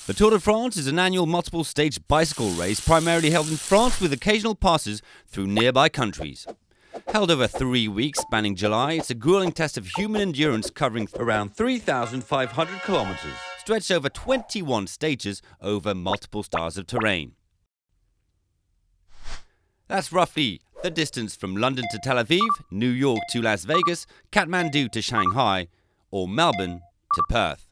The Tour de France is an annual multiple-stage bicycle race primarily held in France with occasional passes through nearby countries. Held over 3 weeks spanning July, it's a grueling test of human endurance covering around 3,500 kilometers, stretched over 21 stages over multiple styles of terrain. That's roughly the distance from London to Tel Aviv, New York to Las Vegas, Kathmandu to Shanghai, or Melbourne to Perth.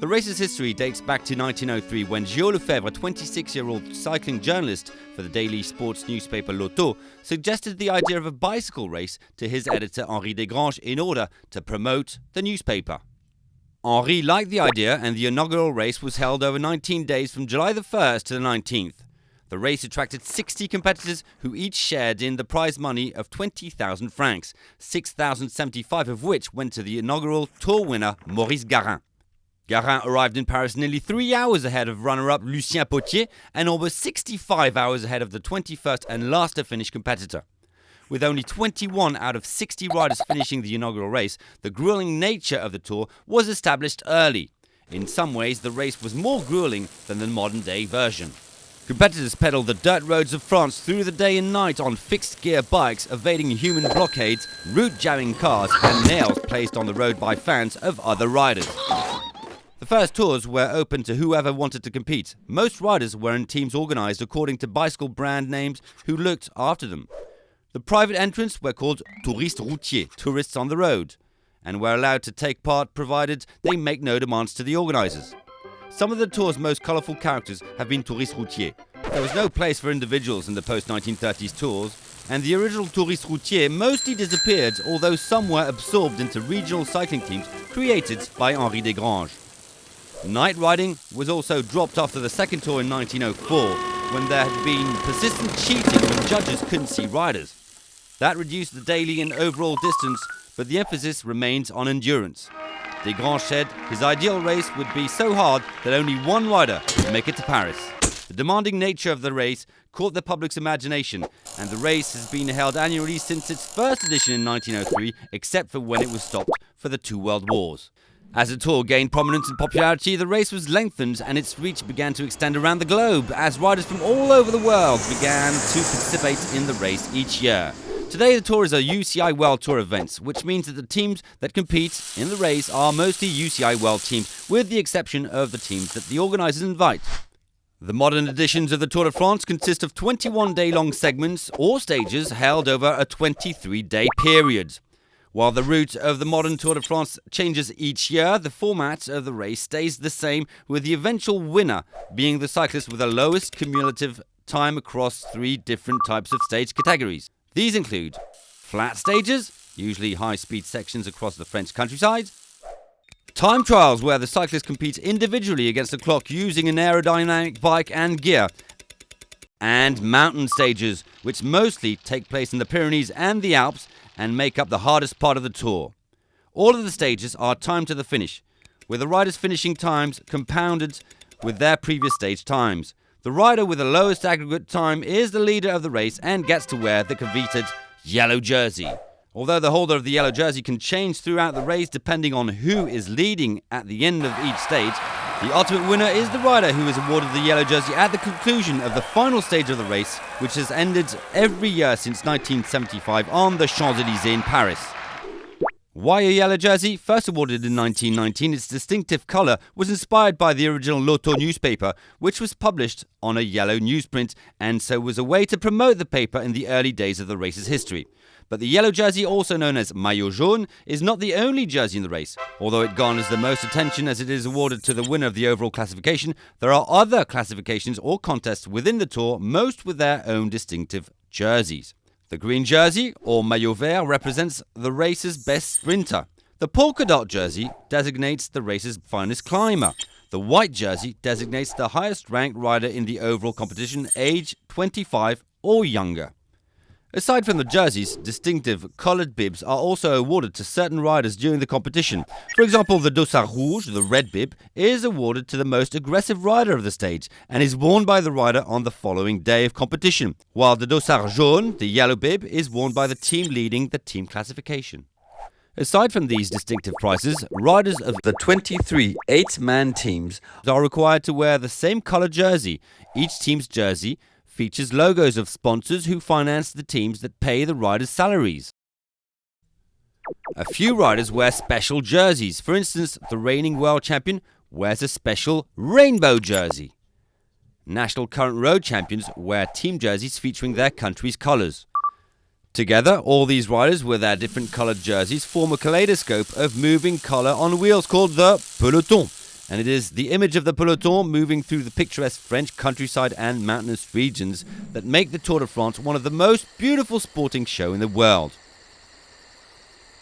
The race's history dates back to 1903 when Gilles Lefebvre, a 26-year-old cycling journalist for the daily sports newspaper L'Auto, suggested the idea of a bicycle race to his editor Henri Desgranges in order to promote the newspaper. Henri liked the idea and the inaugural race was held over 19 days from July the 1st to the 19th. The race attracted 60 competitors who each shared in the prize money of 20,000 francs, 6,075 of which went to the inaugural Tour winner Maurice Garin. Garin arrived in Paris nearly 3 hours ahead of runner-up Lucien Potier and almost 65 hours ahead of the 21st and last to finish competitor. With only 21 out of 60 riders finishing the inaugural race, the grueling nature of the Tour was established early. In some ways, the race was more grueling than the modern-day version. Competitors pedaled the dirt roads of France through the day and night on fixed-gear bikes, evading human blockades, route-jamming cars, and nails placed on the road by fans of other riders. The first tours were open to whoever wanted to compete. Most riders were in teams organised according to bicycle brand names who looked after them. The private entrants were called touristes routiers, tourists on the road, and were allowed to take part provided they make no demands to the organisers. Some of the tour's most colourful characters have been touristes routiers. There was no place for individuals in the post-1930s tours, and the original touristes routiers mostly disappeared, although some were absorbed into regional cycling teams created by Henri Desgranges. Night riding was also dropped after the second tour in 1904, when there had been persistent cheating when judges couldn't see riders. That reduced the daily and overall distance, but the emphasis remains on endurance. Desgranges said his ideal race would be so hard that only one rider would make it to Paris. The demanding nature of the race caught the public's imagination, and the race has been held annually since its first edition in 1903, except for when it was stopped for the 2 world wars. As the tour gained prominence and popularity, the race was lengthened and its reach began to extend around the globe as riders from all over the world began to participate in the race each year. Today the tour is a UCI World Tour event, which means that the teams that compete in the race are mostly UCI World teams, with the exception of the teams that the organisers invite. The modern editions of the Tour de France consist of 21-day-long segments or stages held over a 23-day period. While the route of the modern Tour de France changes each year, the format of the race stays the same, with the eventual winner being the cyclist with the lowest cumulative time across 3 different types of stage categories. These include flat stages, usually high-speed sections across the French countryside, time trials where the cyclists compete individually against the clock using an aerodynamic bike and gear, and mountain stages, which mostly take place in the Pyrenees and the Alps and make up the hardest part of the tour. All of the stages are timed to the finish, with the riders' finishing times compounded with their previous stage times. The rider with the lowest aggregate time is the leader of the race and gets to wear the coveted yellow jersey. Although the holder of the yellow jersey can change throughout the race depending on who is leading at the end of each stage, the ultimate winner is the rider who is awarded the yellow jersey at the conclusion of the final stage of the race, which has ended every year since 1975 on the Champs-Élysées in Paris. Why a yellow jersey? First awarded in 1919, its distinctive colour was inspired by the original L'Auto newspaper, which was published on a yellow newsprint, and so was a way to promote the paper in the early days of the race's history. But the yellow jersey, also known as maillot jaune, is not the only jersey in the race. Although it garners the most attention as it is awarded to the winner of the overall classification, there are other classifications or contests within the Tour, most with their own distinctive jerseys. The green jersey, or maillot vert, represents the race's best sprinter. The polka dot jersey designates the race's finest climber. The white jersey designates the highest ranked rider in the overall competition, age 25 or younger. Aside from the jerseys, distinctive coloured bibs are also awarded to certain riders during the competition. For example, the dossard rouge, the red bib, is awarded to the most aggressive rider of the stage and is worn by the rider on the following day of competition, while the dossard jaune, the yellow bib, is worn by the team leading the team classification. Aside from these distinctive prices, riders of the 23 8-man teams are required to wear the same color jersey. Each team's jersey features logos of sponsors who finance the teams that pay the riders' salaries. A few riders wear special jerseys. For instance, the reigning world champion wears a special rainbow jersey. National current road champions wear team jerseys featuring their country's colors. Together, all these riders with their different colored jerseys form a kaleidoscope of moving color on wheels called the peloton. And it is the image of the peloton moving through the picturesque French countryside and mountainous regions that make the Tour de France one of the most beautiful sporting shows in the world.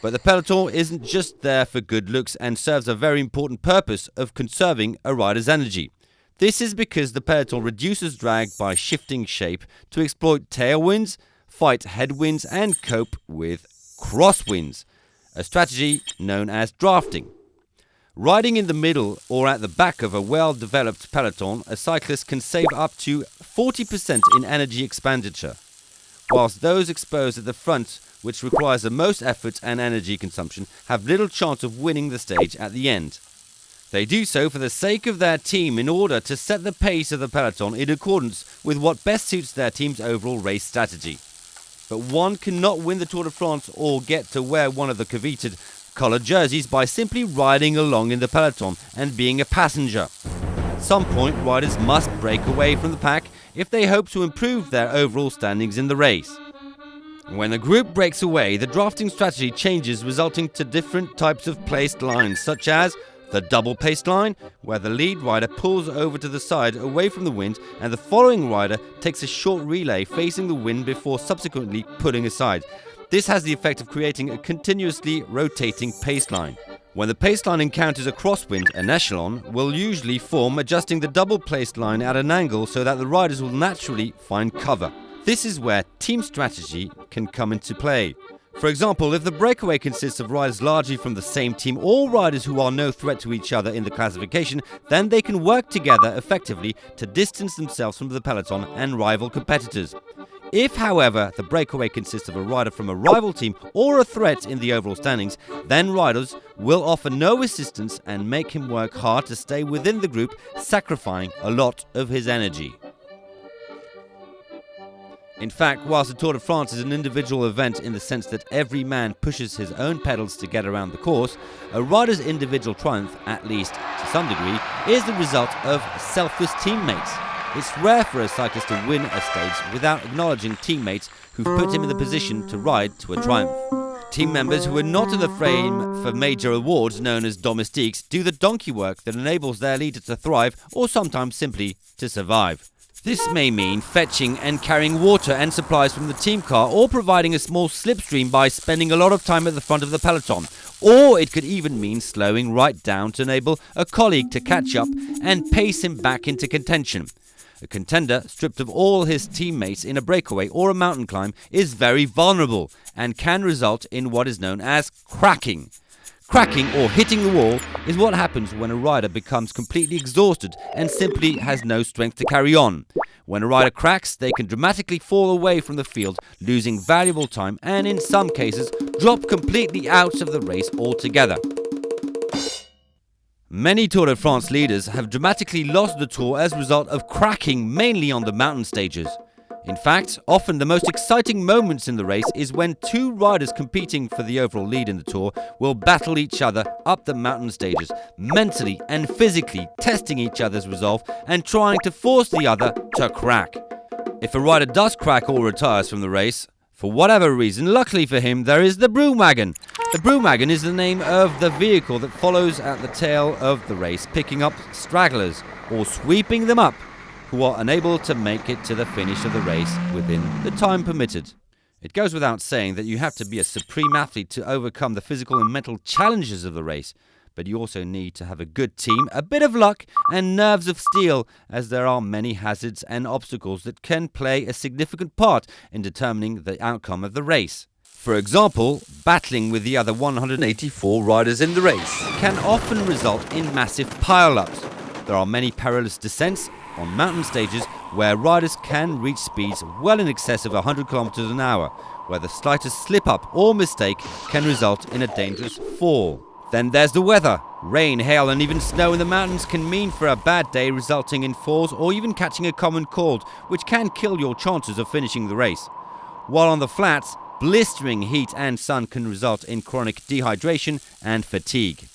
But the peloton isn't just there for good looks and serves a very important purpose of conserving a rider's energy. This is because the peloton reduces drag by shifting shape to exploit tailwinds, fight headwinds and cope with crosswinds, a strategy known as drafting. Riding in the middle or at the back of a well-developed peloton, a cyclist can save up to 40% in energy expenditure, whilst those exposed at the front, which requires the most effort and energy consumption, have little chance of winning the stage at the end. They do so for the sake of their team in order to set the pace of the peloton in accordance with what best suits their team's overall race strategy. But one cannot win the Tour de France or get to wear one of the coveted coloured jerseys by simply riding along in the peloton and being a passenger. At some point, riders must break away from the pack if they hope to improve their overall standings in the race. When a group breaks away, the drafting strategy changes, resulting to different types of placed lines, such as the double paced line, where the lead rider pulls over to the side away from the wind and the following rider takes a short relay facing the wind before subsequently pulling aside. This has the effect of creating a continuously rotating pace line. When the pace line encounters a crosswind, an echelon will usually form, adjusting the double paced line at an angle so that the riders will naturally find cover. This is where team strategy can come into play. For example, if the breakaway consists of riders largely from the same team, all riders who are no threat to each other in the classification, then they can work together effectively to distance themselves from the peloton and rival competitors. If, however, the breakaway consists of a rider from a rival team or a threat in the overall standings, then riders will offer no assistance and make him work hard to stay within the group, sacrificing a lot of his energy. In fact, whilst the Tour de France is an individual event in the sense that every man pushes his own pedals to get around the course, a rider's individual triumph, at least to some degree, is the result of selfless teammates. It's rare for a cyclist to win a stage without acknowledging teammates who've put him in the position to ride to a triumph. Team members who are not in the frame for major awards known as domestiques do the donkey work that enables their leader to thrive or sometimes simply to survive. This may mean fetching and carrying water and supplies from the team car, or providing a small slipstream by spending a lot of time at the front of the peloton. Or it could even mean slowing right down to enable a colleague to catch up and pace him back into contention. A contender stripped of all his teammates in a breakaway or a mountain climb is very vulnerable and can result in what is known as cracking. Cracking, or hitting the wall, is what happens when a rider becomes completely exhausted and simply has no strength to carry on. When a rider cracks, they can dramatically fall away from the field, losing valuable time and, in some cases, drop completely out of the race altogether. Many Tour de France leaders have dramatically lost the Tour as a result of cracking, mainly on the mountain stages. In fact, often the most exciting moments in the race is when two riders competing for the overall lead in the Tour will battle each other up the mountain stages, mentally and physically testing each other's resolve and trying to force the other to crack. If a rider does crack or retires from the race, for whatever reason, luckily for him, there is the BROOM WAGON. The BROOM WAGON is the name of the vehicle that follows at the tail of the race, picking up stragglers or sweeping them up who are unable to make it to the finish of the race within the time permitted. It goes without saying that you have to be a supreme athlete to overcome the physical and mental challenges of the race, but you also need to have a good team, a bit of luck, and nerves of steel, as there are many hazards and obstacles that can play a significant part in determining the outcome of the race. For example, battling with the other 184 riders in the race can often result in massive pile-ups. There are many perilous descents on mountain stages where riders can reach speeds well in excess of 100 km an hour, where the slightest slip-up or mistake can result in a dangerous fall. Then there's the weather. Rain, hail and even snow in the mountains can mean for a bad day, resulting in falls or even catching a common cold, which can kill your chances of finishing the race. While on the flats, blistering heat and sun can result in chronic dehydration and fatigue.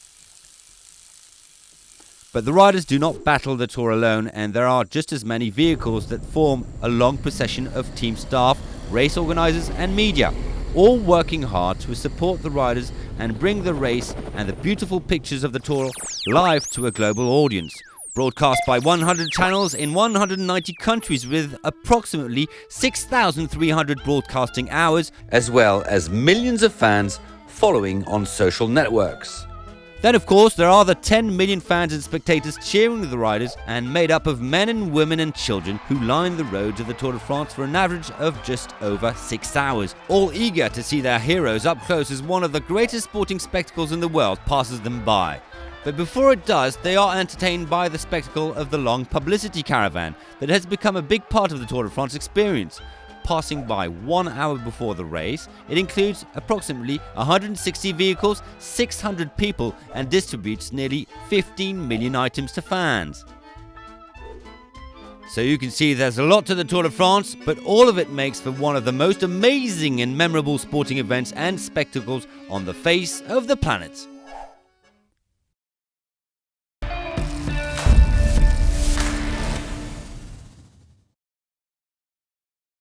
But the riders do not battle the Tour alone, and there are just as many vehicles that form a long procession of team staff, race organisers and media, all working hard to support the riders and bring the race and the beautiful pictures of the Tour live to a global audience. Broadcast by 100 channels in 190 countries with approximately 6,300 broadcasting hours, as well as millions of fans following on social networks. Then of course there are the 10 million fans and spectators cheering the riders, and made up of men and women and children who line the roads of the Tour de France for an average of just over 6 hours, all eager to see their heroes up close as one of the greatest sporting spectacles in the world passes them by. But before it does, they are entertained by the spectacle of the long publicity caravan that has become a big part of the Tour de France experience. Passing by 1 hour before the race, it includes approximately 160 vehicles, 600 people, and distributes nearly 15 million items to fans. So you can see there's a lot to the Tour de France, but all of it makes for one of the most amazing and memorable sporting events and spectacles on the face of the planet.